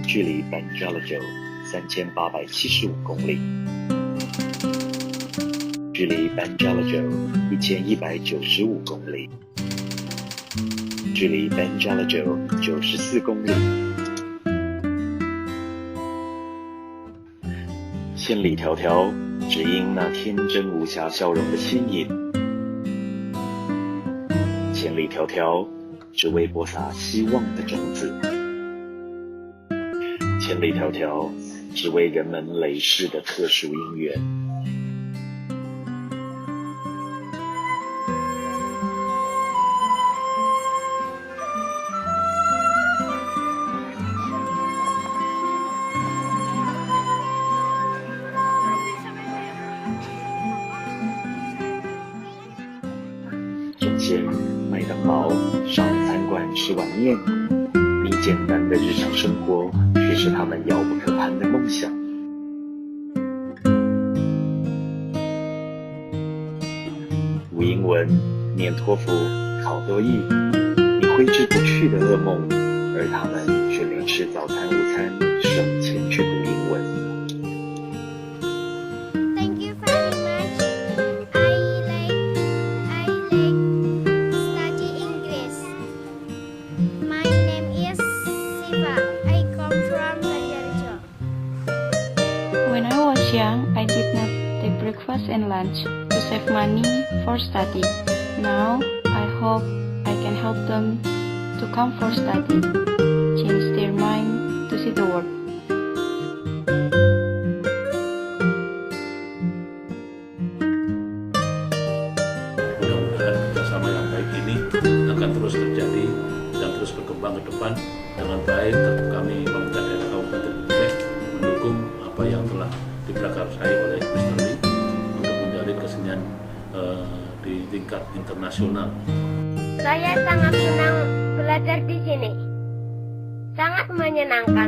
距离班加罗州3875公里，距离班加罗州1195公里，距离班加罗州94公里。千里迢迢，只因那天真无瑕笑容的牵引；千里迢迢，只为播撒希望的种子。千里迢迢，只为人们累世的特殊因缘。中间麦当劳，上餐馆吃碗面，比简单的日常生活却是他们遥不可攀的梦想。读英文、念托福、考多益，你挥之不去的噩梦，而他们却连吃早餐、午餐省钱去读英文。Thank you very much. I like study English. My name is Siva. I come from Banjarjo. When I was young, I did not take breakfast and lunch to save money for study. Now, I hope I can help them to come for study, change their mind to see the world. Mudah-mudahan kerjasama yang baik ini akan terus terjadi dan terus berkembang ke depan dengan baik. Kami pemerintah daerah Kabupaten Ubud mendukung apa yang telah diprakarsai oleh Mr. Lee untuk menjalin kesenian di tingkat internasional. Saya sangat senang belajar di sini. Sangat menyenangkan.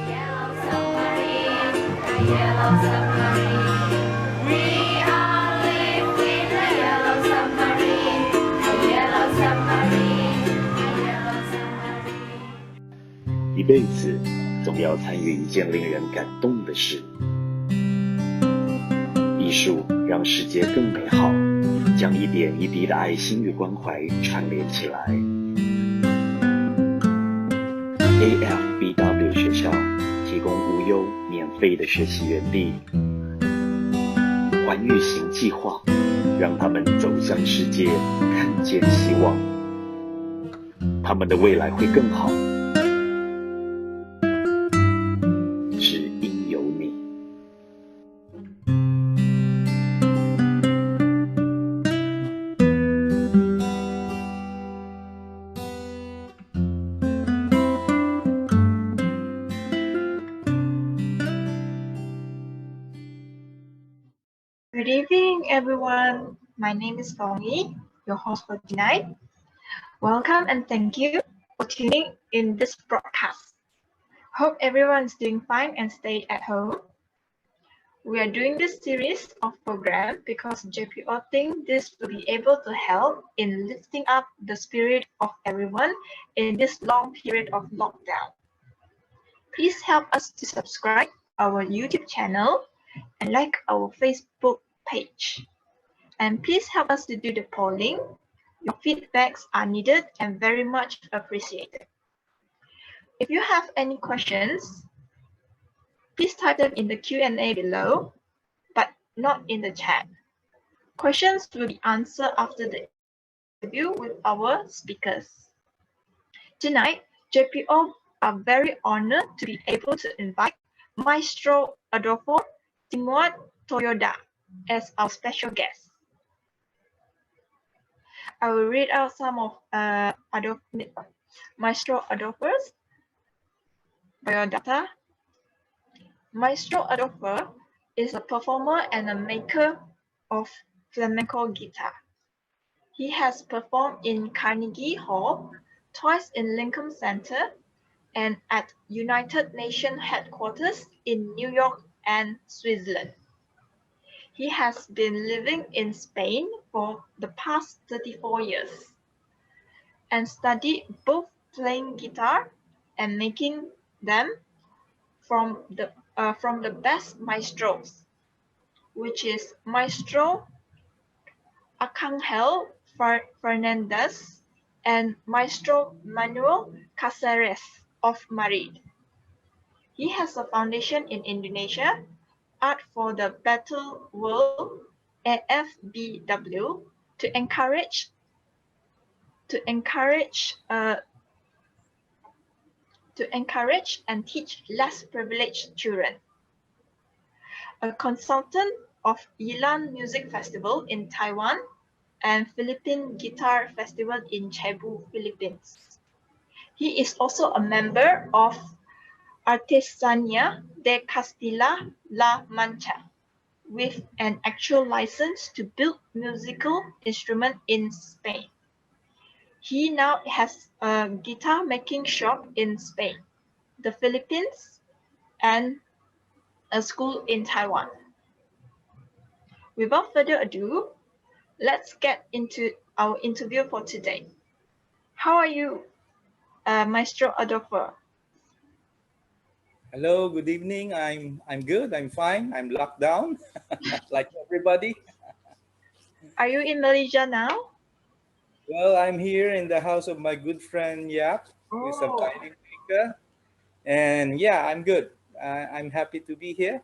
Yellow submarine, a yellow submarine. We all live in a yellow submarine, a yellow submarine, a yellow submarine. 一辈子总要参与一件令人感动的事。艺术让世界更美好，将一点一滴的爱心与关怀串联起来。AFBW 学校提供无忧免费的学习园地，环育型计划让他们走向世界，看见希望，他们的未来会更好。只因有你。Good evening, everyone. My name is Bongi, your host for tonight. Welcome and thank you for tuning in this broadcast. Hope everyone is doing fine and stayed at home. We are doing this series of program because JPO think this will be able to help in lifting up the spirit of everyone in this long period of lockdown. Please help us to subscribe our YouTube channel and like our Facebook page. And please help us to do the polling. Your feedbacks are needed and very much appreciated. If you have any questions, please type them in the Q&A below, but not in the chat. Questions will be answered after the interview with our speakers. Tonight, JPO are very honored to be able to invite Maestro Adolfo Timuat Toyoda as our special guest. I will read out some of Maestro Adolfo's biodata. Maestro Adolfo is a performer and a maker of flamenco guitar. He has performed in Carnegie Hall, twice in Lincoln Center, and at United Nations headquarters in New York and Switzerland. He has been living in Spain for the past 34 years and studied both playing guitar and making them from the best maestros, which is Maestro Arcangel Fernandez and Maestro Manuel Caceres of Madrid. He has a foundation in Indonesia, Art for the Better World (AFBW), to encourage and teach less privileged children. A consultant of Yilan Music Festival in Taiwan and Philippine Guitar Festival in Cebu, Philippines. He is also a member of Artesania de Castilla-La Mancha, with an actual license to build musical instruments in Spain. He now has a guitar making shop in Spain, the Philippines, and a school in Taiwan. Without further ado, let's get into our interview for today. How are you, Maestro Adolfo? Hello, good evening. I'm good. I'm fine. I'm locked down, like everybody. Are you in Malaysia now? Well, I'm here in the house of my good friend Yap, who is a Oh, violin maker, and yeah, I'm good. I'm happy to be here.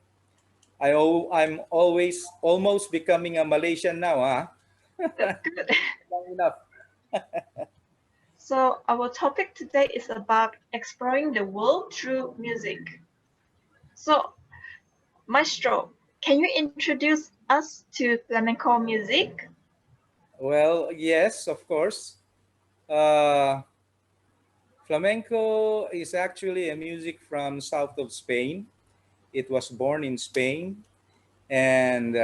I'm always almost becoming a Malaysian now, huh? that's good. Long enough. So our topic today is about exploring the world through music. So, Maestro, can you introduce us to flamenco music? Well, yes, of course. Uh, Flamenco is actually a music from south of Spain. It was born in Spain, and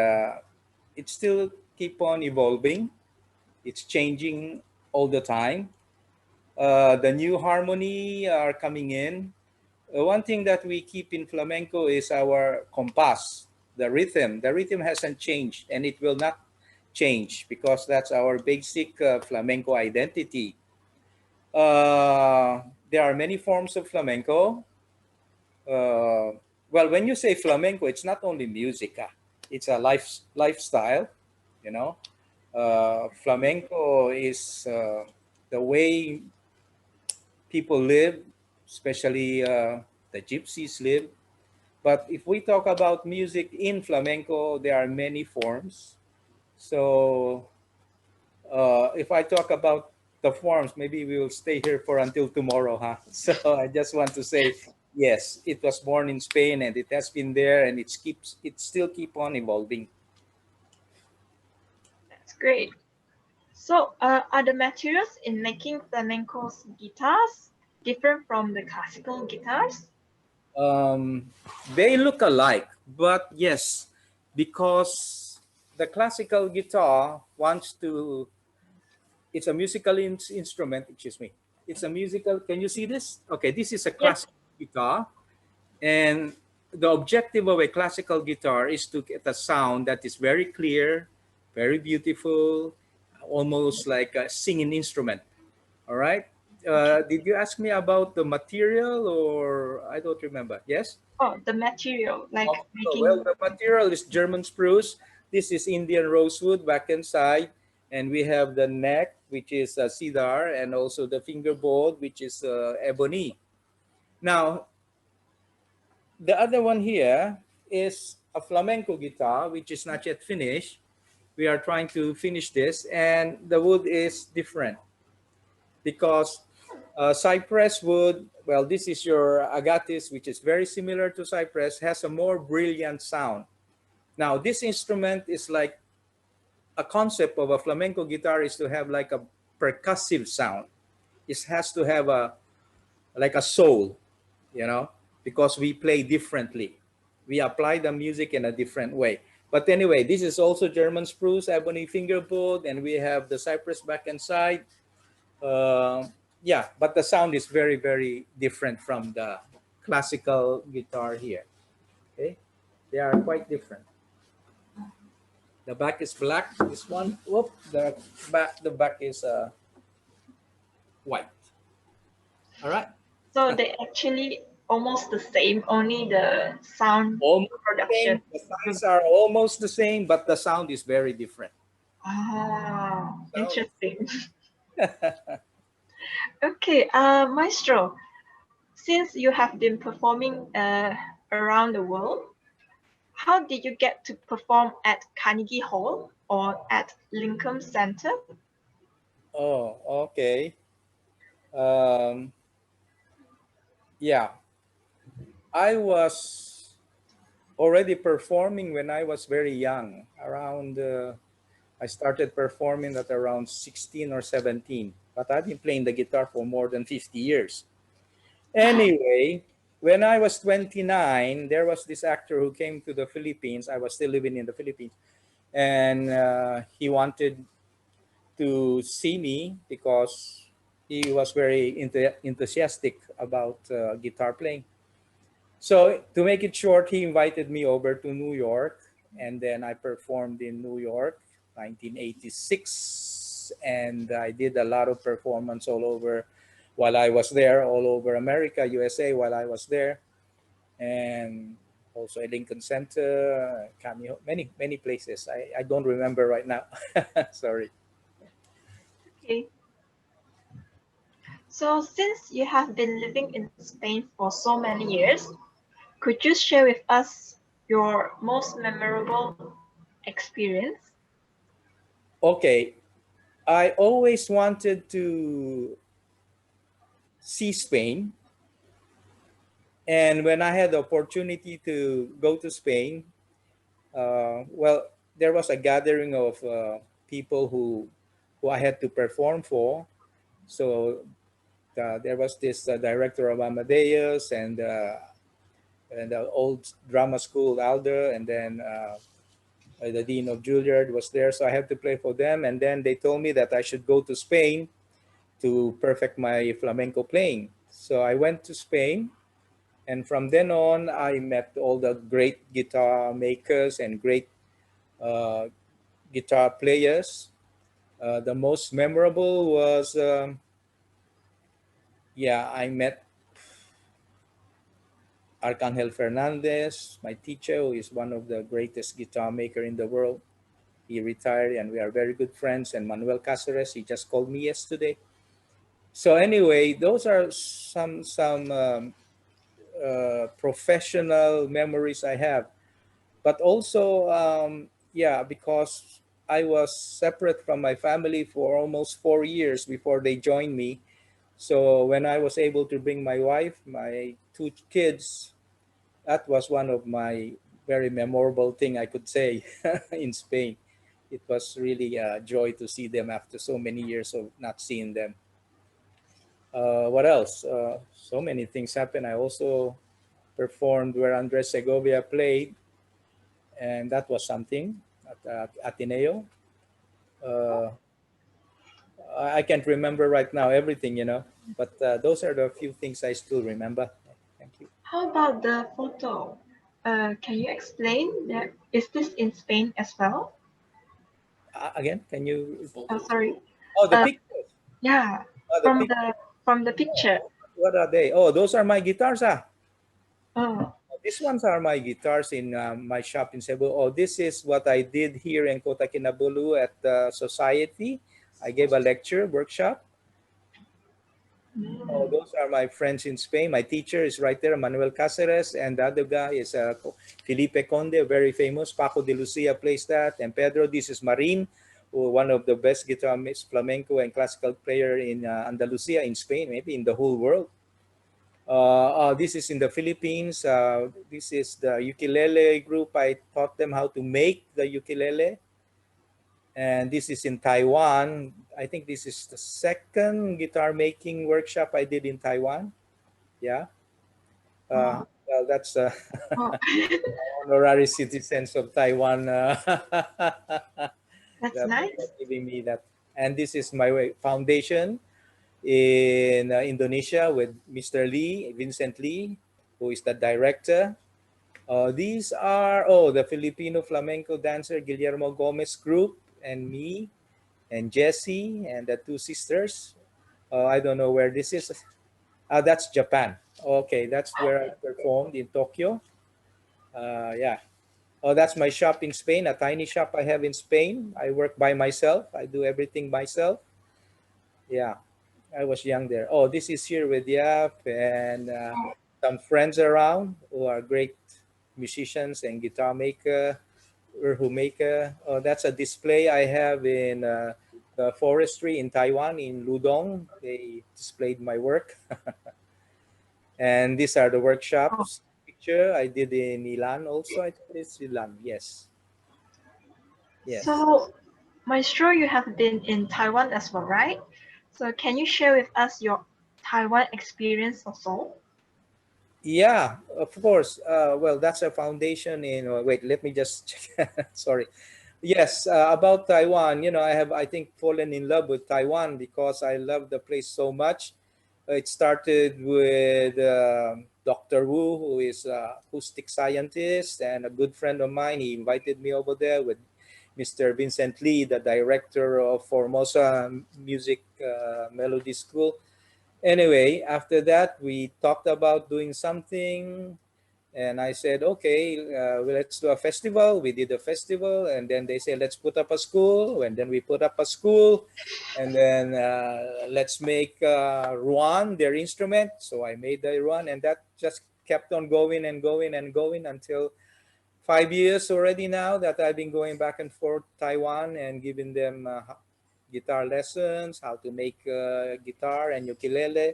it still keep on evolving. It's changing all the time. The new harmony are coming in. One thing that we keep in flamenco is our compass, the rhythm hasn't changed, and it will not change because that's our basic flamenco identity. There are many forms of flamenco. Well, when you say flamenco, it's not only music, it's a lifestyle, you know. Flamenco is the way people live, especially the gypsies live. But if we talk about music in flamenco, there are many forms. So if I talk about the forms, maybe we will stay here for until tomorrow, huh? So I just want to say, yes, it was born in Spain and it has been there, and it still keep on evolving. That's great. So, are the materials in making flamenco's guitars different from the classical guitars? Um, they look alike, but yes, because the classical guitar wants to, it's a musical instrument, excuse me. It's a musical, can you see this? Okay, this is a Yes. classical guitar. And the objective of a classical guitar is to get a sound that is very clear, very beautiful, almost like a singing instrument. All right. Did you ask me about the material, or I don't remember? Yes. Oh, the material, like Well, making. the material is German spruce. This is Indian rosewood back and side, and we have the neck, which is cedar, and also the fingerboard, which is ebony. Now, the other one here is a flamenco guitar, which is not yet finished. We are trying to finish this, and the wood is different because Cypress wood, well, this is your agatis, which is very similar to cypress, has a more brilliant sound. Now, this instrument is like a concept of a flamenco guitar is to have like a percussive sound. It has to have a like a soul, you know, because we play differently. We apply the music in a different way. But anyway, this is also German spruce, ebony fingerboard, and we have the cypress back and side. Uh, yeah, but the sound is very, very different from the classical guitar here. Okay, they are quite different. The back is black. This one, whoop, the back is white. All right. So they actually almost the same, only the sound Almost the production. same. The size are almost the same, but the sound is very different. Ah, Sound. interesting. Okay, Maestro, since you have been performing around the world, how did you get to perform at Carnegie Hall or at Lincoln Center? Oh, okay. Um, yeah, I was already performing when I was very young. I started performing at around 16 or 17, but I've been playing the guitar for more than 50 years. Anyway, when I was 29, there was this actor who came to the Philippines. I was still living in the Philippines, and he wanted to see me because he was very enthusiastic about guitar playing. So to make it short, he invited me over to New York, and then I performed in New York, 1986, and I did a lot of performance all over while I was there, all over America, USA, while I was there, and also at Lincoln Center, Cameo, many places. I don't remember right now. Sorry. Okay. So since you have been living in Spain for so many years, could you share with us your most memorable experience? Okay, I always wanted to see Spain. And when I had the opportunity to go to Spain, well, there was a gathering of people who I had to perform for. So there was this director of Amadeus and the old drama school Alder, and then the dean of Juilliard was there. So I had to play for them. And then they told me that I should go to Spain to perfect my flamenco playing. So I went to Spain. And from then on, I met all the great guitar makers and great uh, guitar players. The most memorable was, yeah, I met Arcangel Fernandez, my teacher, who is one of the greatest guitar maker in the world. He retired, and we are very good friends. And Manuel Cáceres, he just called me yesterday. So anyway, those are some professional memories I have. But also, yeah, because I was separate from my family for almost 4 years before they joined me. So when I was able to bring my wife, my two kids, that was one of my very memorable thing I could say in Spain. It was really a joy to see them after so many years of not seeing them. What else? So many things happened. I also performed where Andres Segovia played, and that was something at Ateneo. Uh, I can't remember right now everything, but those are the few things I still remember. Thank you. How about the photo? Can you explain that? Is this in Spain as well? Again, can you? Oh, sorry. Oh, the Uh, pictures. yeah, Oh, the from pic. the picture. What are they? Oh, those are my guitars. Oh, These ones are my guitars in my shop in Cebu. Oh, this is what I did here in Kota Kinabalu at the society. I gave a lecture workshop. Oh, those are my friends in Spain. My teacher is right there, Manuel Cáceres, and the other guy is Felipe Conde, very famous. Paco de Lucia plays that, and Pedro. This is Marin, one of the best guitarists, flamenco and classical player in Andalusia in Spain, maybe in the whole world. This is in the Philippines. This is the ukulele group. I taught them how to make the ukulele. And this is in Taiwan. I think this is the second guitar making workshop I did in Taiwan. Yeah. Oh, Well, that's oh. honorary citizens of Taiwan That's that nice. are giving me that. And this is my foundation in Indonesia with Mr. Lee, Vincent Lee, who is the director. These are the Filipino flamenco dancer Guillermo Gomez group and me and Jessie and the two sisters. I don't know where this is. That's Japan. Okay, that's where I performed in Tokyo. Yeah. Oh, that's my shop in Spain, a tiny shop I have in Spain. I work by myself. I do everything myself. Yeah, I was young there. Oh, this is here with Yap and some friends around who are great musicians and guitar maker or who make. Oh, that's a display I have in the forestry in Taiwan in Ludong. They displayed my work. And these are the Oh, workshops. Picture I did in Ilan also. I think it's Ilan. Yes. Yes. so, Maestro, you have been in Taiwan as well, right? So, can you share with us your Taiwan experience also? Yeah, of course. Well, that's a foundation in. Wait, let me just check. Sorry. Yes, about Taiwan. I think, fallen in love with Taiwan because I love the place so much. It started with Dr. Wu, who is a acoustic scientist and a good friend of mine. He invited me over there with Mr. Vincent Lee, the director of Formosa Music Melody School. Anyway, after that, we talked about doing something, and I said, okay, well, let's do a festival. We did a festival, and then they said, let's put up a school. And then we put up a school, and then let's make ruan their instrument. So I made the ruan, and that just kept on going and going and going until 5 years already now that I've been going back and forth Taiwan and giving them guitar lessons, how to make guitar and ukulele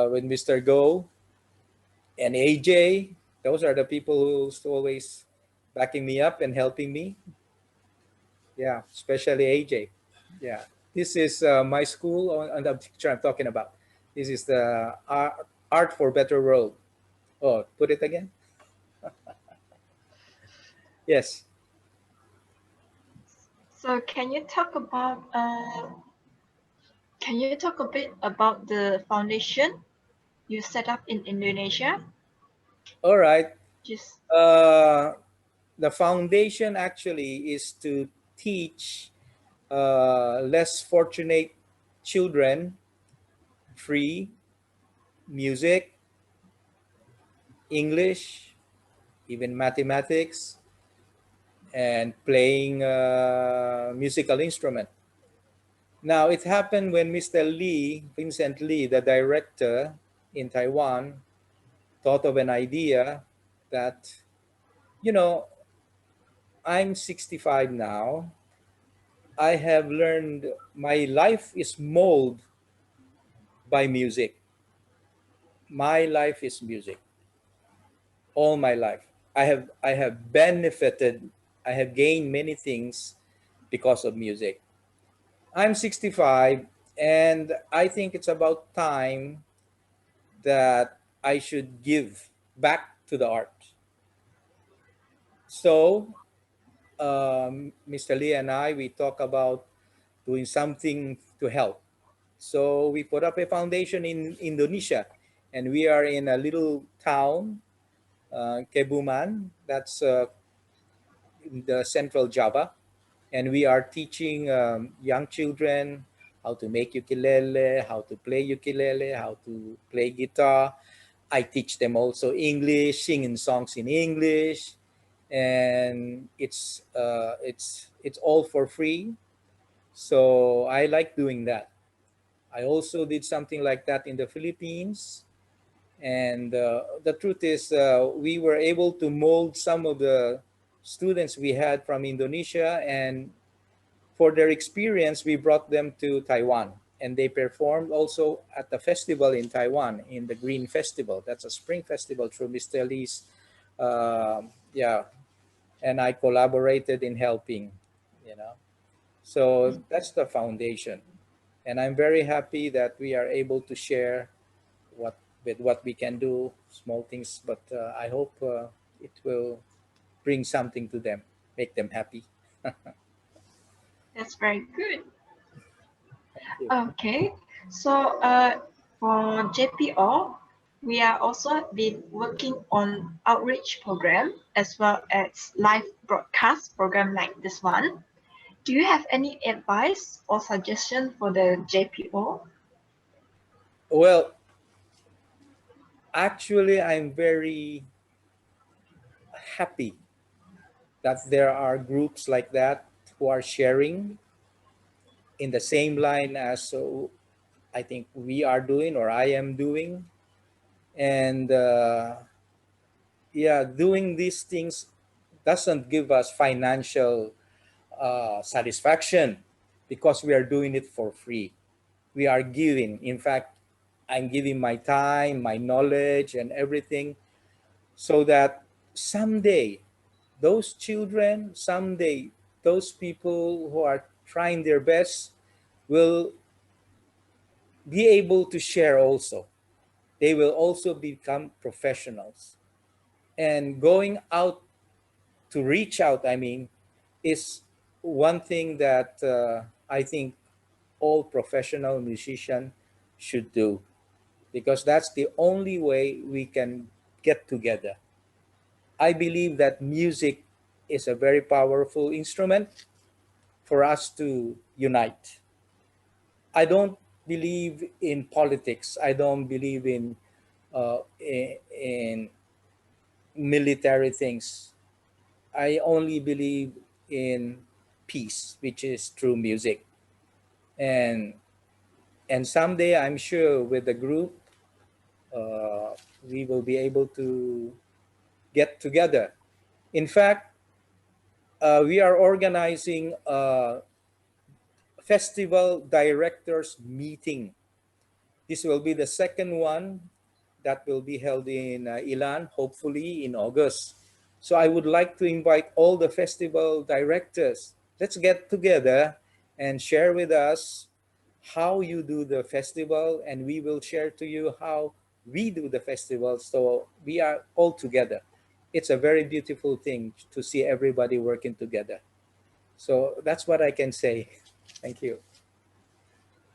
with Mr. Go and AJ. Those are the people who's always backing me up and helping me. Yeah, especially AJ. Yeah, this is my school on the picture I'm talking about. This is the Art for Better World. Oh, put it again. Yes. So, can you talk a bit about the foundation you set up in Indonesia? All right. Just Uh, the foundation actually is to teach less fortunate children free music, English, even mathematics, and playing musical instrument. Now, it happened when Mr. Lee, Vincent Lee, the director in Taiwan, thought of an idea that, you know, I'm 65 now. I have learned my life is molded by music. My life is music. All my life. I have benefited, I have gained many things because of music. I'm 65 and I think it's about time that I should give back to the art. So, Mr. Lee and I, we talk about doing something to help. So we put up a foundation in Indonesia, and we are in a little town, Kebumen, that's in the central Java, and we are teaching young children how to make ukulele, how to play ukulele, how to play guitar. I teach them also English, singing songs in English, and it's all for free. So I like doing that. I also did something like that in the Philippines. And the truth is, we were able to mold some of the students we had from Indonesia and for their experience, we brought them to Taiwan, and they performed also at the festival in Taiwan, in the Green Festival. That's a spring festival through Mr. Lee's. Yeah, and I collaborated in helping, you know. So that's the foundation, and I'm very happy that we are able to share what we can do, small things. But I hope it will bring something to them, make them happy. That's very good. Thank you. Okay, so for JPO, we are also been working on outreach program as well as live broadcast program like this one. Do you have any advice or suggestion for the JPO? Well, actually, I'm very happy that there are groups like that who are sharing in the same line as I think we are doing or I am doing. And yeah, doing these things doesn't give us financial satisfaction because we are doing it for free. We are giving. In fact, I'm giving my time, my knowledge, and everything so that someday those children, someday those people who are trying their best will be able to share also. They will also become professionals. And going out to reach out, I mean, is one thing that I think all professional musicians should do because that's the only way we can get together. I believe that music is a very powerful instrument for us to unite. I don't believe in politics. I don't believe in military things. I only believe in peace, which is through music. And and someday I'm sure with the group, we will be able to get together. In fact, we are organizing a festival directors meeting. This will be the second one that will be held in Ilan, hopefully in August. So I would like to invite all the festival directors. Let's get together and share with us how you do the festival, and we will share to you how we do the festival. So we are all together. It's a very beautiful thing to see everybody working together. So that's what I can say. Thank you.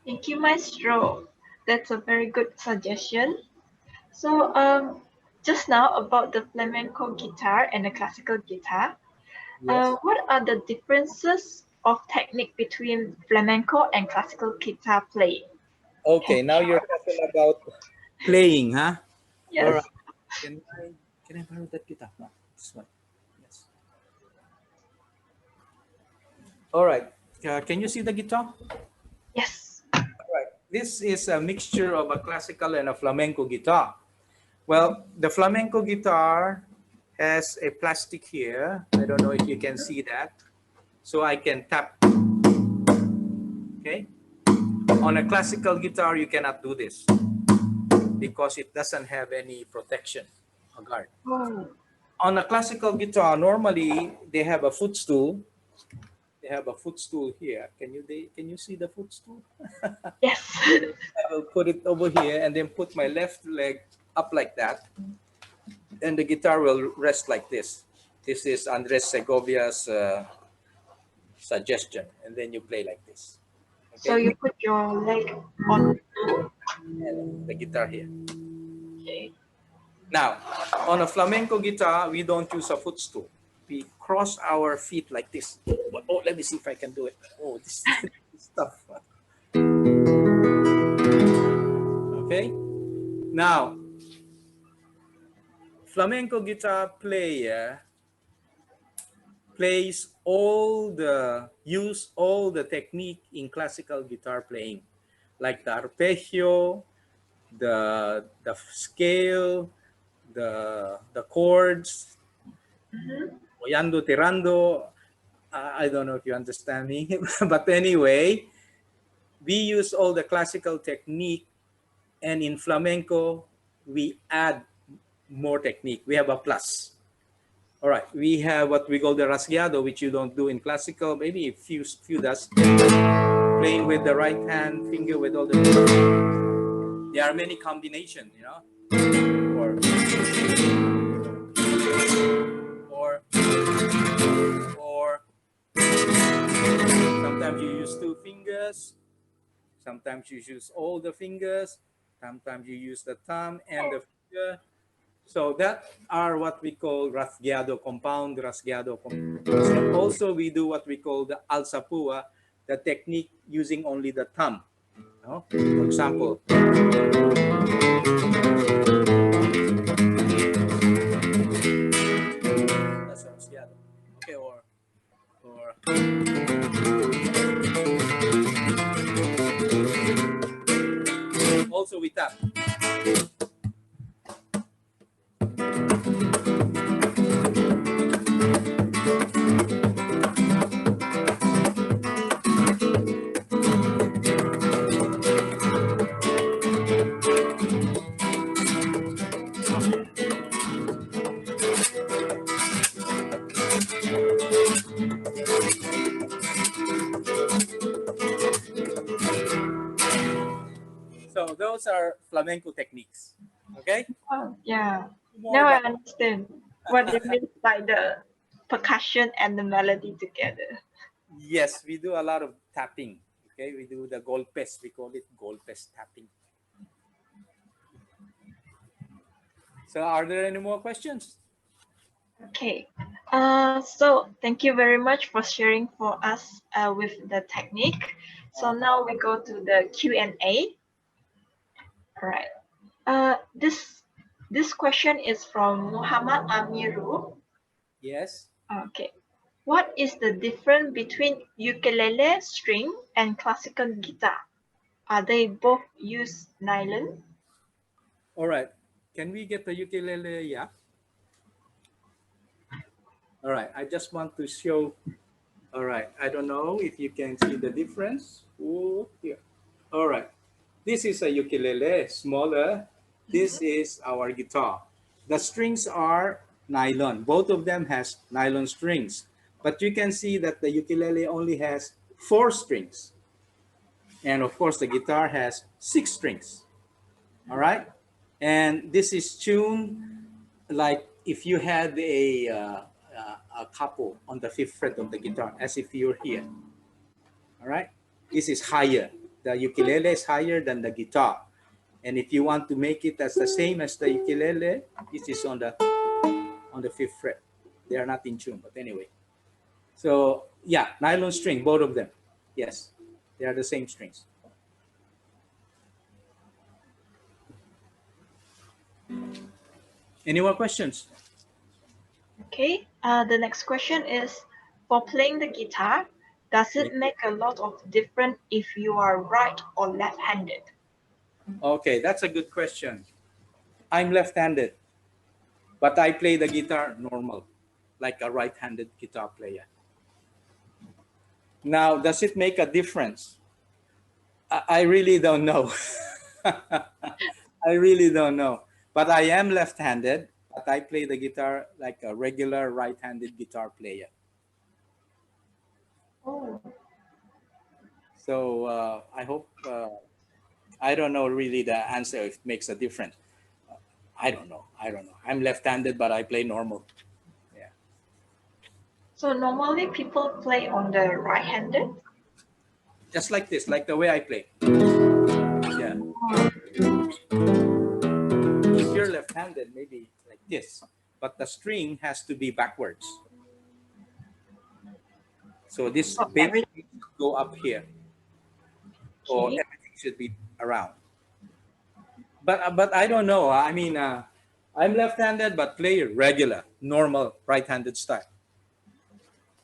Thank you, Maestro. That's a very good suggestion. So, just now about the flamenco guitar and the classical guitar, Yes. what are the differences of technique between flamenco and classical guitar playing? Can Okay, you now share you're with us? talking about playing, huh? All Yes. right. Can I borrow that guitar? No, this one. Yes. All right. Can you see the guitar? Yes. All right. This is a mixture of a classical and a flamenco guitar. Well, the flamenco guitar has a plastic here. I don't know if you can see that. So I can tap. Okay. On a classical guitar, you cannot do this because it doesn't have any protection, a guard. Oh, On a classical guitar, normally they have a footstool. They have a footstool here. Can you see the footstool? yes. I will put it over here and then put my left leg up like that, and the guitar will rest like this. This is Andres Segovia's suggestion, and then you play like this. So Okay, you put your leg on the floor. and the guitar here. Okay. Now, on a flamenco guitar, we don't use a footstool. We cross our feet like this. Oh, let me see if I can do it. Oh, this stuff. Okay. Now, flamenco guitar player use all the technique in classical guitar playing, like the arpeggio, the scale, the chords, Mm-hmm. oyando tirando. I don't know if you understand me, but anyway, we use all the classical technique, and in flamenco, we add more technique. We have a plus. All right, we have what we call the rasgueado, which you don't do in classical. Maybe a few does. Playing with the right hand finger with all the. There are many combinations, you know, or sometimes you use two fingers. Sometimes you use all the fingers. Sometimes you use the thumb and the finger. So that are what we call rasgueado, compound rasgueado. Also, we do what we call the alzapua, the technique using only the thumb. No? For example, that's rasgueado. Okay, or also we tap. So those are flamenco techniques. Okay. Oh, yeah. More Now I about understand what it means by the percussion and the melody together. yes, we do a lot of tapping. Okay, we do the golpes. We call it golpes tapping. So, are there any more questions? Okay. So thank you very much for sharing for us with the technique. So now we go to the Q&A. All right. This question is from Muhammad Amiru. Yes. Okay. What is the difference between ukulele string and classical guitar? Are they both use nylon? All right. Can we get the ukulele? Yeah. All right. I just want to show. All right. I don't know if you can see the difference. Oh, here. All right. This is a ukulele, smaller. This is our guitar. The strings are nylon. Both of them has nylon strings. But you can see that the ukulele only has 4 strings. And of course, the guitar has 6 strings. All right. And this is tuned like if you had a couple on the 5th fret of the guitar, as if you're here. All right. This is higher. The ukulele is higher than the guitar. And if you want to make it as the same as the ukulele, this is on the 5th fret. They are not in tune, but anyway. So yeah, nylon string, both of them. Yes, they are the same strings. Any more questions? Okay. The next question is, for playing the guitar, does it make a lot of difference if you are right or left-handed? Okay, that's a good question. I'm left-handed, but I play the guitar normal, like a right-handed guitar player. Now, does it make a difference? I really don't know. I really don't know. But I am left-handed, but I play the guitar like a regular right-handed guitar player. Oh, So I hope, I don't know really the answer if it makes a difference. I don't know. I'm left-handed, but I play normal. Yeah. so normally people play on the right-handed? Just like this, like the way I play. Yeah. If you're left-handed, maybe like this, but the string has to be backwards. So this So bass should go up here, or Okay. everything should be around. But I don't know. I mean, I'm left-handed, but play regular, normal right-handed style.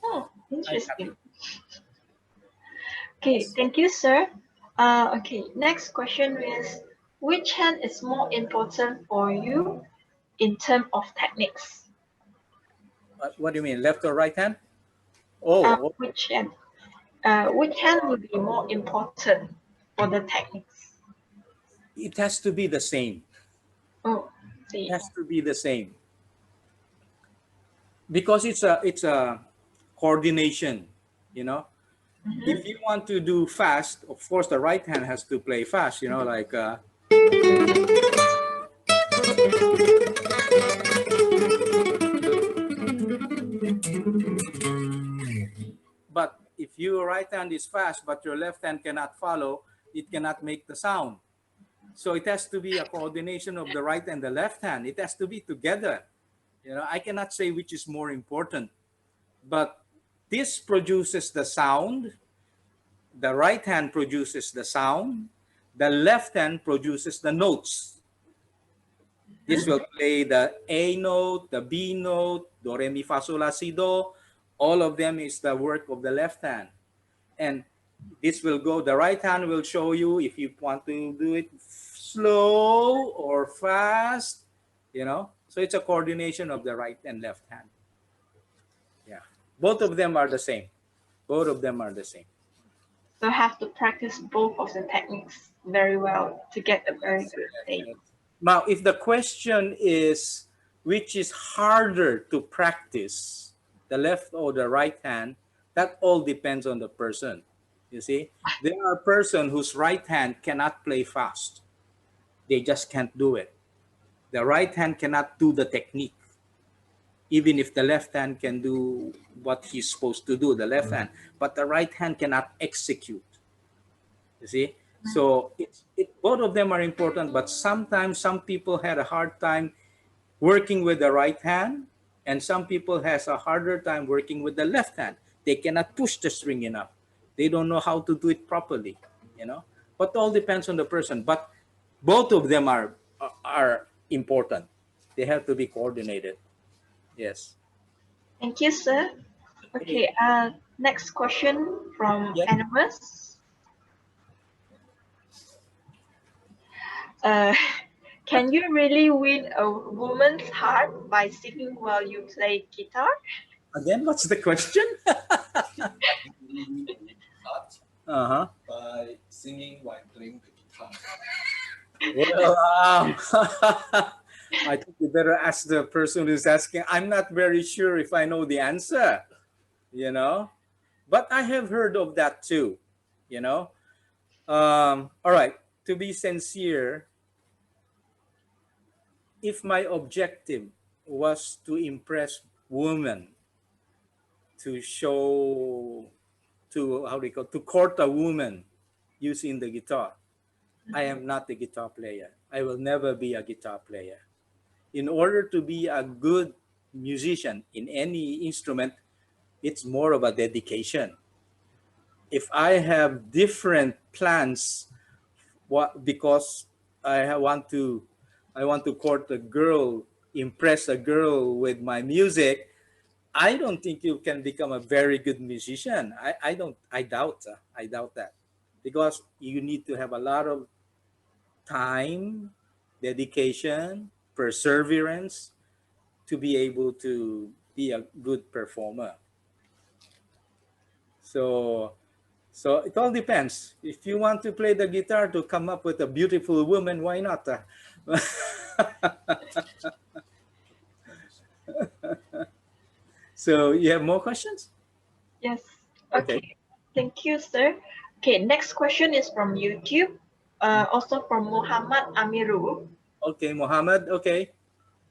Oh, I'm happy. interesting. Okay, Yes. thank you, sir. Okay, next question is, which hand is more important for you in terms of techniques? What do you mean, left or right hand? Oh, which hand will be more important for the techniques? it has to be the same. Oh, It see. has to be the same because it's a coordination. You know, if you want to do fast, of course, the right hand has to play fast. You know, like. But if your right hand is fast, but your left hand cannot follow, it cannot make the sound. So it has to be a coordination of the right and the left hand. It has to be together. You know, I cannot say which is more important, but this produces the sound. The right hand produces the sound. The left hand produces the notes. This will play the A note, the B note, do, re, mi, fa, sol, la, si, do. All of them is the work of the left hand. And this will go, the right hand will show you if you want to do it slow or fast, you know. So it's a coordination of the right and left hand. Yeah. Both of them are the same. Both of them are the same. So have to practice both of the techniques very well to get a very good play. Now, if the question is which is harder to practice, the left or the right hand, that all depends on the person. You see, there are person whose right hand cannot play fast. They just can't do it. The right hand cannot do the technique, even if the left hand can do what he's supposed to do, the left hand, but the right hand cannot execute. You see, so both of them are important, but sometimes some people had a hard time working with the right hand, and some people has a harder time working with the left hand. They cannot push the string enough. They don't know how to do it properly, you know. But all depends on the person. But both of them are important. They have to be coordinated. Yes. Thank you, sir. Okay, next question from Yes. Anonymous. Uh, can you really win a woman's heart by singing while you play guitar? Again, what's the question? Uh-huh. By singing while playing the guitar. Well, I think you better ask the person who's asking. I'm not very sure if I know the answer, you know, but I have heard of that too, you know. All right, to be sincere, if my objective was to impress women, to show, to how do you call, to court a woman using the guitar, I am not a guitar player. I will never be a guitar player. In order to be a good musician in any instrument, it's more of a dedication. If I have different plans, because I want to court a girl, impress a girl with my music, I don't think you can become a very good musician. I doubt that, because you need to have a lot of time, dedication, perseverance to be able to be a good performer. So it all depends. If you want to play the guitar to come up with a beautiful woman, why not? So you have more questions? Yes. Okay. Okay. Thank you, sir. Okay, next question is from YouTube, also from Muhammad Amiru. Okay, Mohammed. Okay.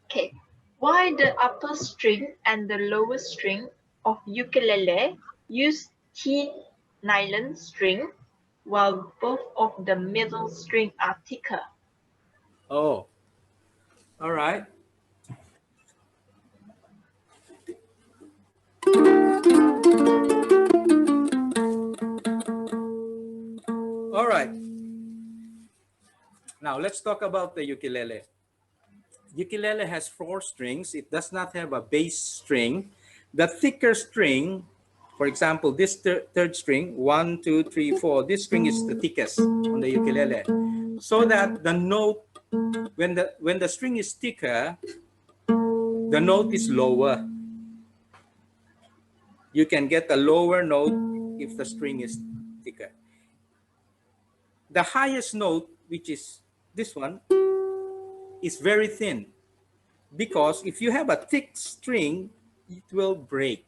Okay, why the upper string and the lower string of ukulele use thin nylon string while both of the middle string are thicker? Oh, all right. All right. Now let's talk about the ukulele. Ukulele has 4 strings. It does not have a bass string. The thicker string, for example, this third string, 1, 2, 3, 4, this string is the thickest on the ukulele. So that the note, when the string is thicker, the note is lower. You can get a lower note if the string is thicker. The highest note, which is this one, is very thin, because if you have a thick string, it will break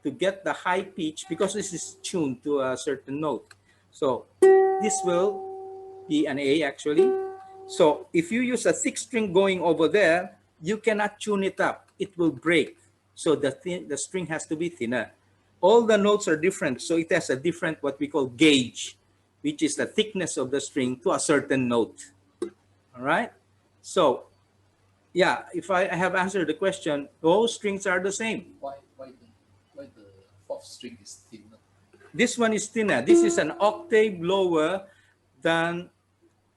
to get the high pitch, because this is tuned to a certain note. So this will be an A actually. So if you use a thick string going over there, you cannot tune it up. It will break. So the string has to be thinner. All the notes are different. So it has a different, what we call gauge, which is the thickness of the string to a certain note. All right. So yeah, if I have answered the question, all strings are the same. Why the fourth string is thinner? This one is thinner. This is an octave lower than,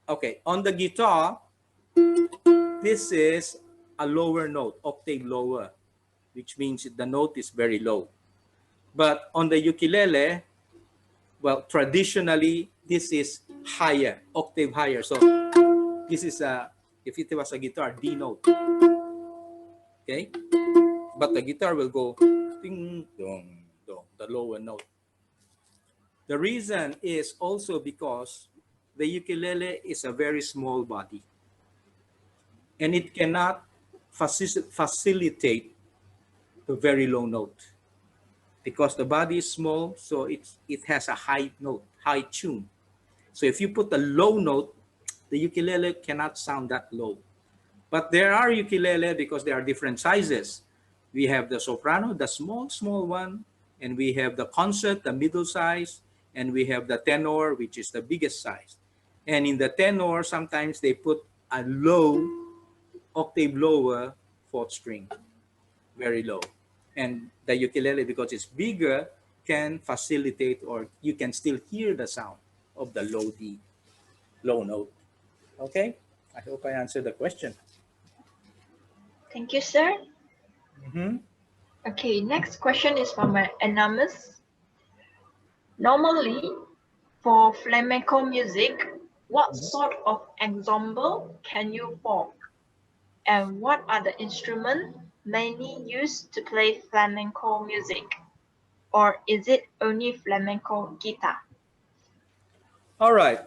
okay, on the guitar, this is a lower note, octave lower, which means the note is very low. But on the ukulele, well, traditionally, this is higher, octave higher. So this is if it was a guitar, D note. Okay? But the guitar will go ding, dong, dong, the lower note. The reason is also because the ukulele is a very small body, and it cannot facilitate the very low note, because the body is small, so it has a high note, high tune. So if you put a low note, the ukulele cannot sound that low. But there are ukulele, because there are different sizes. We have the soprano, the small one, and we have the concert, the middle size, and we have the tenor, which is the biggest size. And in the tenor, sometimes they put a low, octave lower fourth string, very low. And the ukulele, because it's bigger, can facilitate, or you can still hear the sound of the low D, low note. Okay, I hope I answered the question. Thank you, sir. Mm-hmm. Okay, next question is from Anonymous. Normally, for flamenco music, what sort of ensemble can you form? And what are the instruments mainly used to play flamenco music? Or is it only flamenco guitar? All right.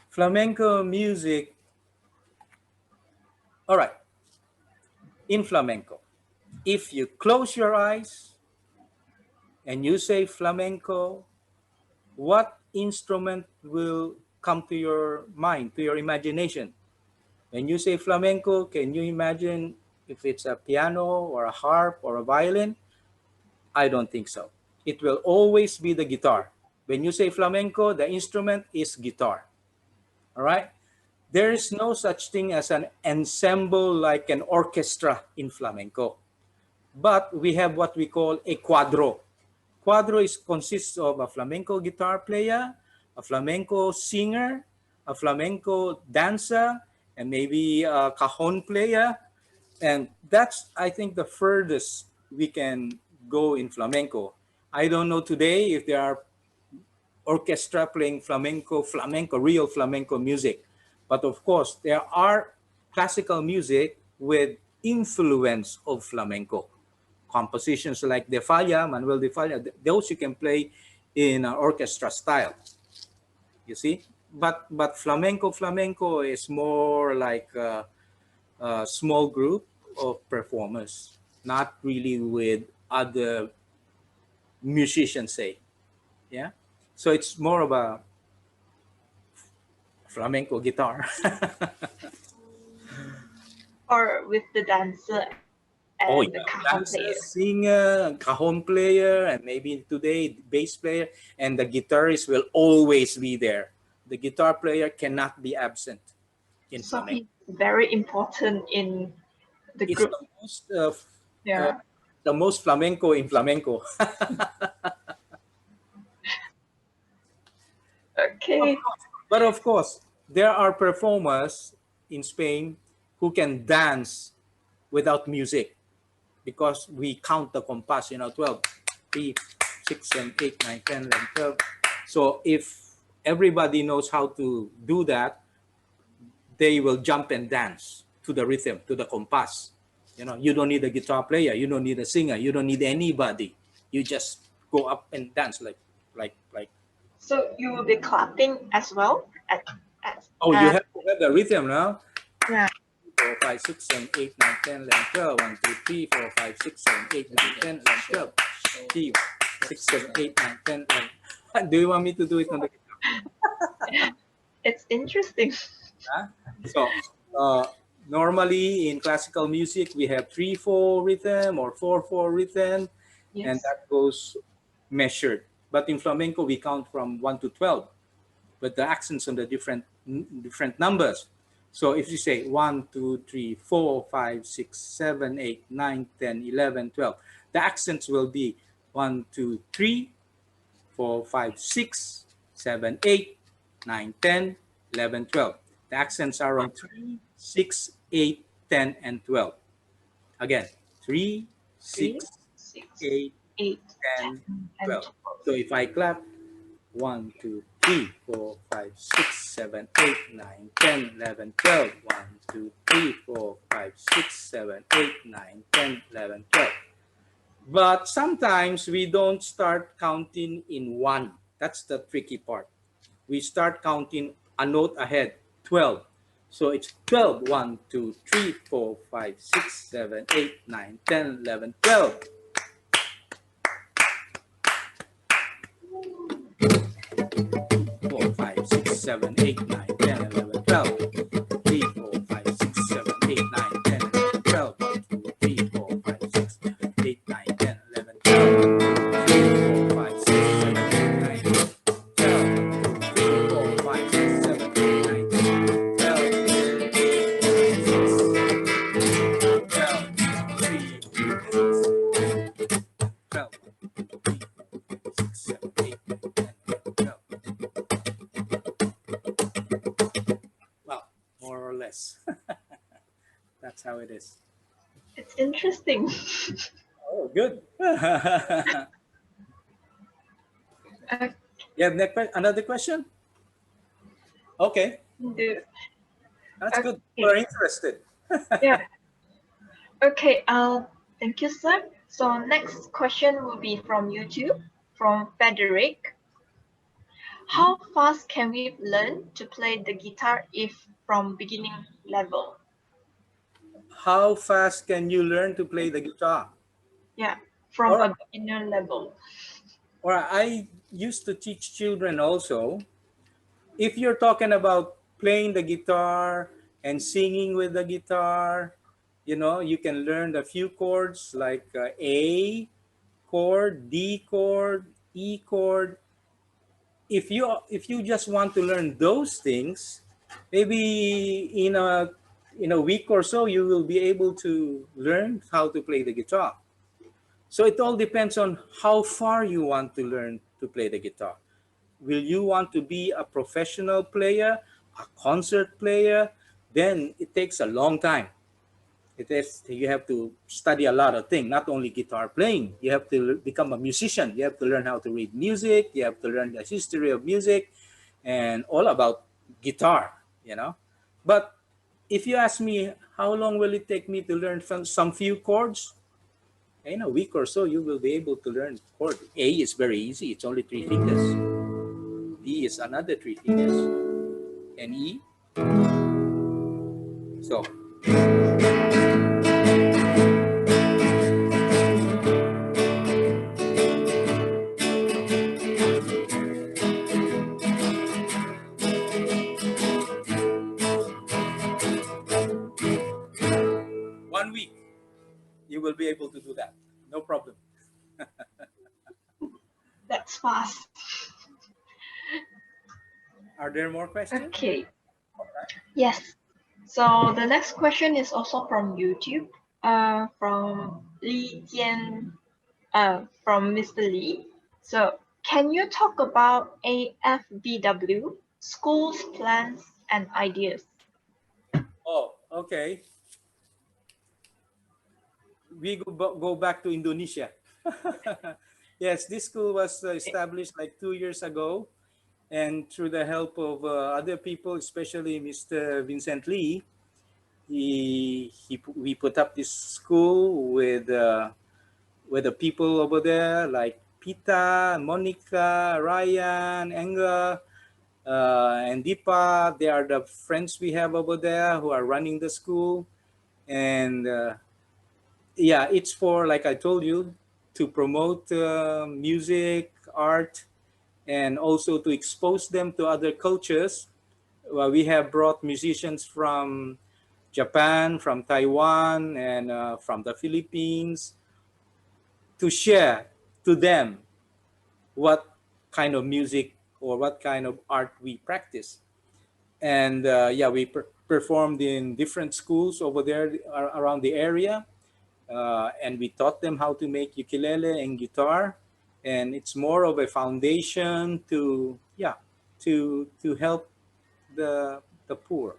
Flamenco music. All right. In flamenco, if you close your eyes and you say flamenco, what instrument will come to your mind, to your imagination? When you say flamenco, can you imagine if it's a piano or a harp or a violin? I don't think so. It will always be the guitar. When you say flamenco, the instrument is guitar. All right? There is no such thing as an ensemble like an orchestra in flamenco. But we have what we call a cuadro. Cuadro consists of a flamenco guitar player, a flamenco singer, a flamenco dancer, and maybe a cajon player. And that's, I think, the furthest we can go in flamenco. I don't know today if there are orchestra playing flamenco, real flamenco music. But of course, there are classical music with influence of flamenco. Compositions like Manuel de Falla, those you can play in an orchestra style. You see? But flamenco is more like a small group of performers, not really with other musicians, say. Yeah? So it's more of a flamenco guitar. Or with the dancer and the cajon Dancer, player? singer, cajon player, and maybe today bass player, and the guitarist will always be there. The guitar player cannot be absent in So flamenco. he's very important in the It's group. Yeah. the most flamenco in flamenco. Okay. But of course, there are performers in Spain who can dance without music, because we count the compass, 12, 3, 6, 7, 8, 9, 10, 11, 12. So if everybody knows how to do that, they will jump and dance to the rhythm, to the compass. You know, you don't need a guitar player, you don't need a singer, you don't need anybody. You just go up and dance like. So you will be clapping as well Oh, you have to have the rhythm now. yeah. 4, 5, 6, 7, 8, 9, 10, 11, 12. 1, 2, 3, 4, 5, 6, 7, 8, 9, 10, 11, 12. 3, 6, 7, 8, 9, 10, 11. Do you want me to do it on the guitar? It's interesting. So normally in classical music we have 3/4 rhythm or 4/4 rhythm, and Yes. that goes measured. But in flamenco we count from 1 to 12, but the accents on the different numbers. So if you say 1, 2, 3, 4, 5, 6, 7, 8, 9, 10, 11, 12, the accents will be 1, 2, 3, 4, 5, 6, 7, 8, 9, 10, 11, 12. The accents are on 3, 6, 8, 10, and 12. Again, 3, 3, 6, 6, 8, 8, 10, 10, and 12. 12. So if I clap 1, 2, 3, 4, 5, 6, 7, 8, 9, 10, 11, 12. 1, 2, 3, 4, 5, 6, 7, 8, 9, 10, 11, 12. But sometimes we don't start counting in one. That's the tricky part. We start counting a note ahead, 12. So it's 12, 1, 2, 3, 4, 5, 6, 7, 8, 9, 10, 11, 12. 4, 5, 6, 7, 8, 9, 10, 11, 12. 3, 4, 5, 6, 7, 8, 9, 10, 11, 12. 1, 2, 3, 4, 5, 6, 7, 8, 9, 10, 11, 12. 3, 4, 5, 6, 7, 8, 9, 12. 3, 4, 5, 6, 7, 8, 9, 12. 12. Well, more or less. That's how it is. It's interesting. Oh, good. Uh, You have another question? Okay, the- that's good. okay. We're interested. Yeah. Okay. Thank you, sir. So next question will be from YouTube, from Frederick. How fast can we learn to play the guitar if from beginning level? How fast can you learn to play the guitar? Yeah, from Or, a beginner level. or I used to teach children also. If you're talking about playing the guitar and singing with the guitar, you know, you can learn a few chords like A chord, D chord, E chord. If you just want to learn those things, maybe in a week or so you will be able to learn how to play the guitar. So it all depends on how far you want to learn to play the guitar. Will you want to be a professional player, a concert player? Then it takes a long time. It is, you have to study a lot of things, not only guitar playing. You have to become a musician. You have to learn how to read music. You have to learn the history of music and all about guitar, you know. But if you ask me, how long will it take me to learn some few chords? In a week or so, you will be able to learn chord. A is very easy. It's only 3 fingers. D is another 3 fingers. And E. So, one week, you will be able to do that. No problem. That's fast. Are there more questions? Okay. Yes. So the next question is also from YouTube. From Li Jian. From Mr. Lee. So can you talk about AFBW, schools, plans, and ideas? Oh, okay. We go back to Indonesia. Yes, this school was established like 2 years ago, and through the help of other people, especially Mr. Vincent Lee, We put up this school with the people over there like Pita, Monica, Ryan, Enga, and Deepa. They are the friends we have over there who are running the school. And yeah, it's for, like I told you, to promote music, art, and also to expose them to other cultures. Well, we have brought musicians from Japan, from Taiwan, and from the Philippines to share to them what kind of music or what kind of art we practice. And yeah, we performed in different schools over there around the area, and we taught them how to make ukulele and guitar. And it's more of a foundation to, yeah, to help the poor.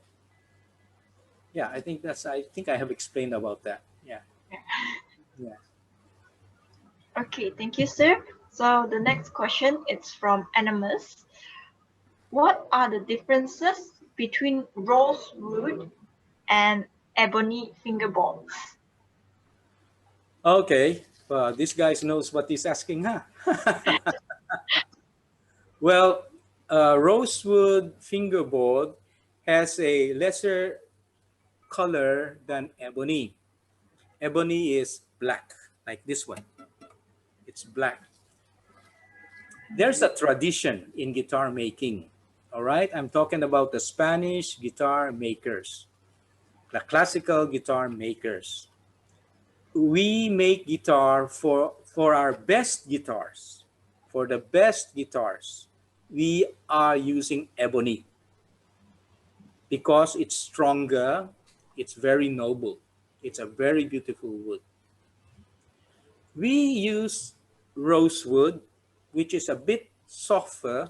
Yeah, I think I have explained about that. Yeah. Yeah. Okay, thank you, sir. So the next question is from Animus. What are the differences between rosewood and ebony fingerboards? Okay. This guy knows what he's asking, huh? Well, rosewood fingerboard has a lesser color than ebony. Ebony is black, like this one. It's black. There's a tradition in guitar making. All right. I'm talking about the Spanish guitar makers, the classical guitar makers. We make guitar for our best guitars. For the best guitars, we are using ebony because it's stronger, it's very noble, it's a very beautiful wood. We use rosewood, which is a bit softer,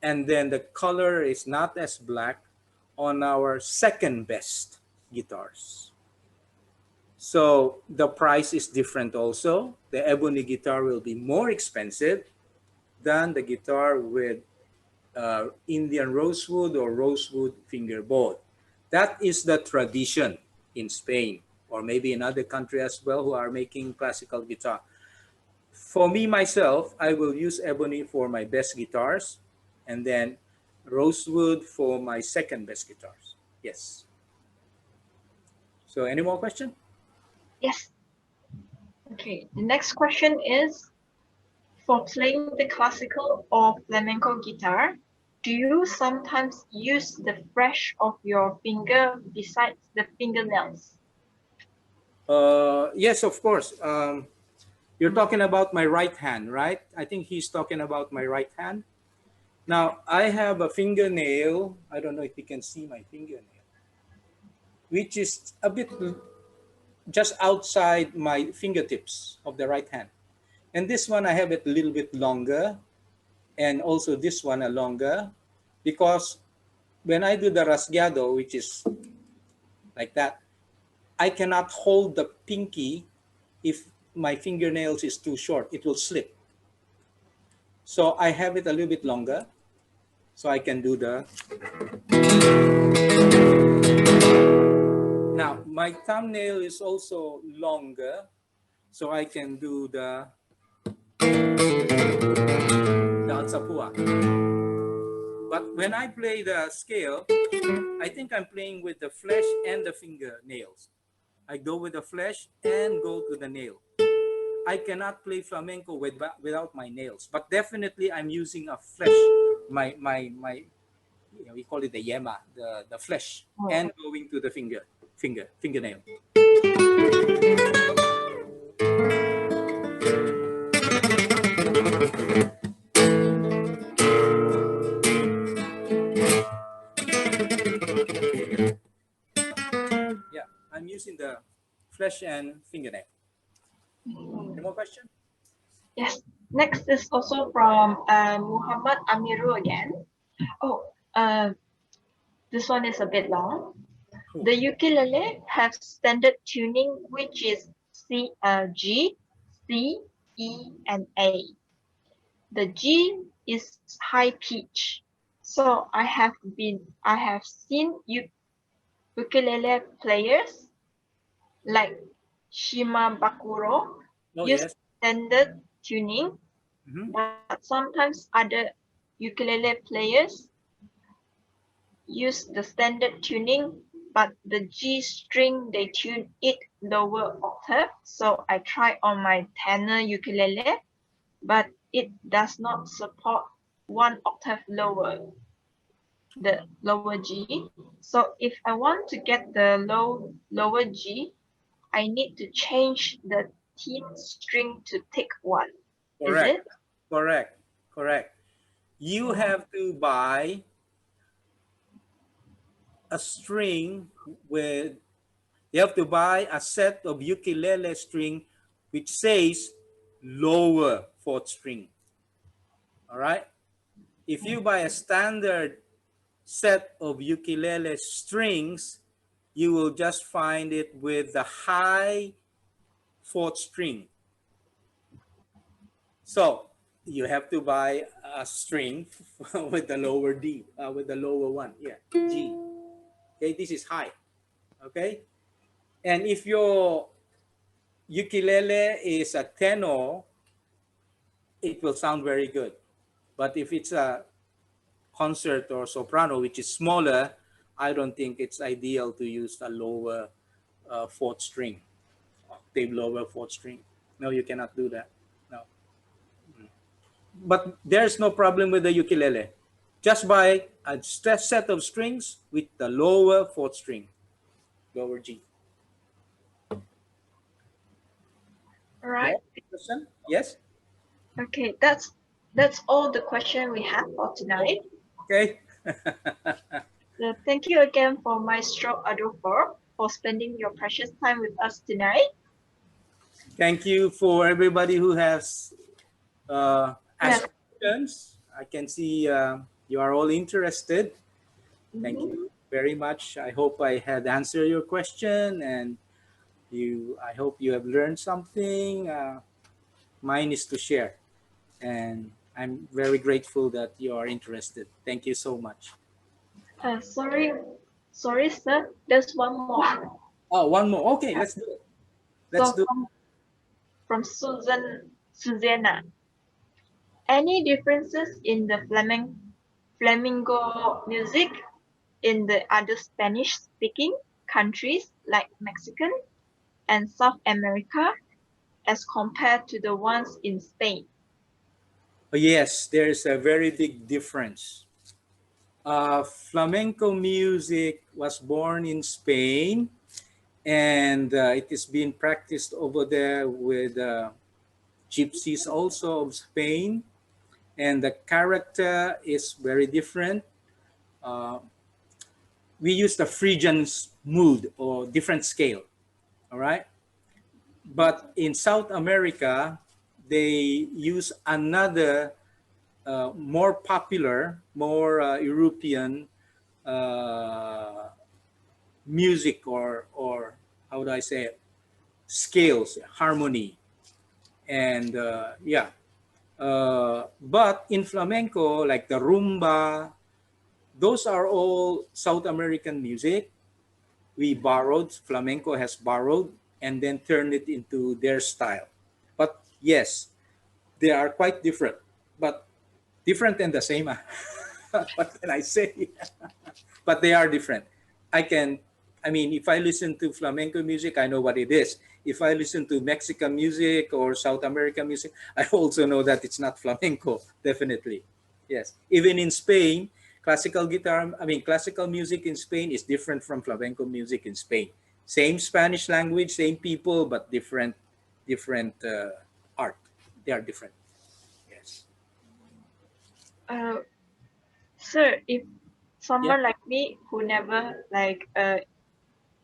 and then the color is not as black on our second best guitars. So the price is different also. The ebony guitar will be more expensive than the guitar with Indian rosewood or rosewood fingerboard. That is the tradition in Spain, or maybe in other countries as well who are making classical guitar. For me, myself, I will use ebony for my best guitars and then rosewood for my second best guitars. Yes. So any more question? Yes. Okay, the next question is, for playing the classical or flamenco guitar, do you sometimes use the flesh of your finger besides the fingernails? Yes, of course. You're talking about my right hand, right? I think he's talking about my right hand. Now, I have a fingernail. I don't know if you can see my fingernail, which is a bit just outside my fingertips of the right hand. And this one, I have it a little bit longer, and also this one a longer, because when I do the rasgado, which is like that, I cannot hold the pinky if my fingernails is too short. It will slip. So I have it a little bit longer, so I can do the. Now my thumbnail is also longer, so I can do the alzapua. But when I play the scale, I think I'm playing with the flesh and the fingernails. I go with the flesh and go to the nail. I cannot play flamenco without my nails, but definitely I'm using a flesh, my we call it the yema, the flesh, and going to the fingernail. Yeah, I'm using the flesh and fingernail. Any more question? Yes. Next is also from Muhammad Amiru again. Oh, this one is a bit long. The ukulele have standard tuning, which is G, C, E, and A. The G is high pitch. So I have seen ukulele players like Shimabukuro Oh, use yes. standard tuning, Mhm. but sometimes other ukulele players use the standard tuning, but the G string they tune it lower octave. So I try on my tenor ukulele, but it does not support one octave lower, the lower G. So if I want to get the lower G, I need to change the teeth string to thick one. Is Correct. it? Correct. Correct. You have to buy a string with, you have to buy a set of ukulele string which says lower fourth string. All right. If you buy a standard set of ukulele strings, you will just find it with the high fourth string. So you have to buy a string with the lower D, with the lower one. Yeah, G. Okay, this is high. Okay, and if your ukulele is a tenor, it will sound very good. But if it's a concert or soprano, which is smaller, I don't think it's ideal to use a lower fourth string, octave lower fourth string. No, you cannot do that. No. But there's no problem with the ukulele. Just buy a set of strings with the lower fourth string, lower G. All right. More question? Yes? Okay, that's all the question we have for tonight. Okay. So thank you again for Maestro Adolfo for spending your precious time with us tonight. Thank you for everybody who has Yes. asked questions. I can see you are all interested. Thank you Mhm. very much. I hope I had answered your question, and I hope you have learned something. Mine is to share, and I'm very grateful that you are interested. Thank you so much. Sorry, sir. There's one more. Oh, one more. Okay, let's do it. Let's So do it. from Susanna. Any differences in the flamenco music in the other Spanish-speaking countries like Mexican and South America as compared to the ones in Spain? Yes, there's a very big difference. Flamenco music was born in Spain, and it is being practiced over there with gypsies also of Spain, and the character is very different. Uh, we use the Phrygian mood or different scale, all right? But in South America, they use another more popular, more European uh, music, or how do I say it? Scales, harmony, and yeah. But in flamenco, like the rumba, those are all South American music. We borrowed, flamenco has borrowed, and then turned it into their style. But yes, they are quite different, but different and the same. What can I say? But they are different. I can, I mean, if I listen to flamenco music, I know what it is. If I listen to Mexican music or South American music, I also know that it's not flamenco, definitely. Yes. Even in Spain, classical music in Spain is different from flamenco music in Spain. Same Spanish language, same people, but different art. They are different. Yes. Uh, Sir, if Yeah. someone like me who never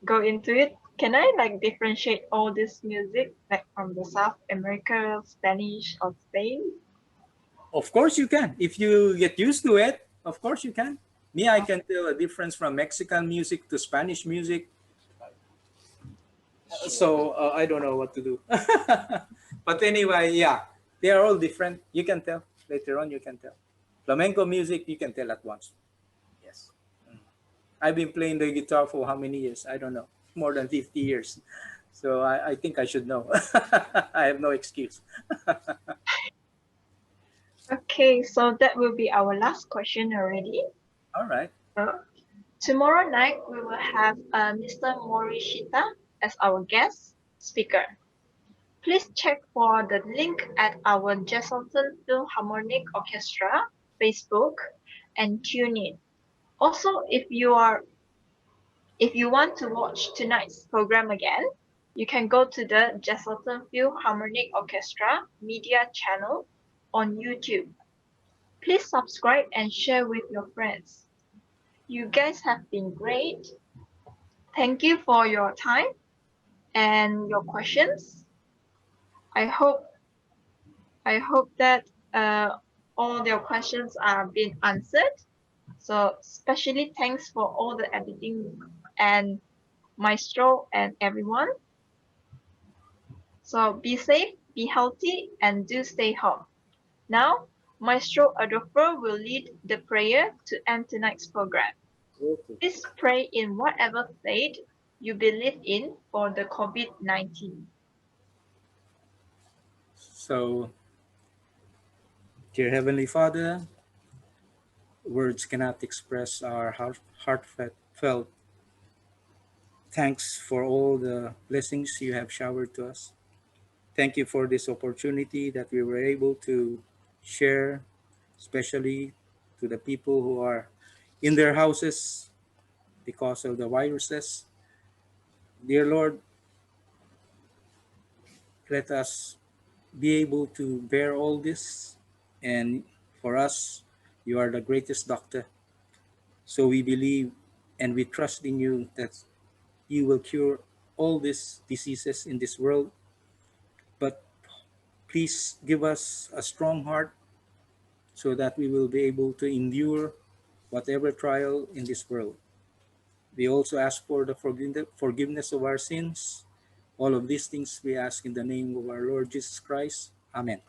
go into it, can I like differentiate all this music like from the South America, Spanish or Spain? Of course you can. If you get used to it, of course you can. Me, I can tell a difference from Mexican music to Spanish music. So I don't know what to do. But anyway, yeah, they are all different. You can tell. Later on, you can tell. Flamenco music, you can tell at once. Yes. I've been playing the guitar for how many years? I don't know, more than 50 years. So I think I should know. I have no excuse. Okay, so that will be our last question already. All right. Tomorrow night, we will have Mr. Morishita as our guest speaker. Please check for the link at our Jesselton Philharmonic Orchestra Facebook and tune in. Also, if you want to watch tonight's program again, you can go to the Jesselton Philharmonic Orchestra media channel on YouTube. Please subscribe and share with your friends. You guys have been great. Thank you for your time and your questions. I hope that all your questions are being answered. So especially thanks for all the editing and Maestro and everyone. So be safe, be healthy, and do stay home. Now, Maestro Adolfo will lead the prayer to end tonight's program. Okay. Please pray in whatever faith you believe in for the COVID-19. So, dear Heavenly Father, words cannot express our heartfelt thanks for all the blessings you have showered to us. Thank you for this opportunity that we were able to share, especially to the people who are in their houses because of the viruses. Dear Lord, let us be able to bear all this. And for us, you are the greatest doctor. So we believe and we trust in you that you will cure all these diseases in this world. But please give us a strong heart so that we will be able to endure whatever trial in this world. We also ask for the forgiveness of our sins. All of these things we ask in the name of our Lord Jesus Christ. Amen.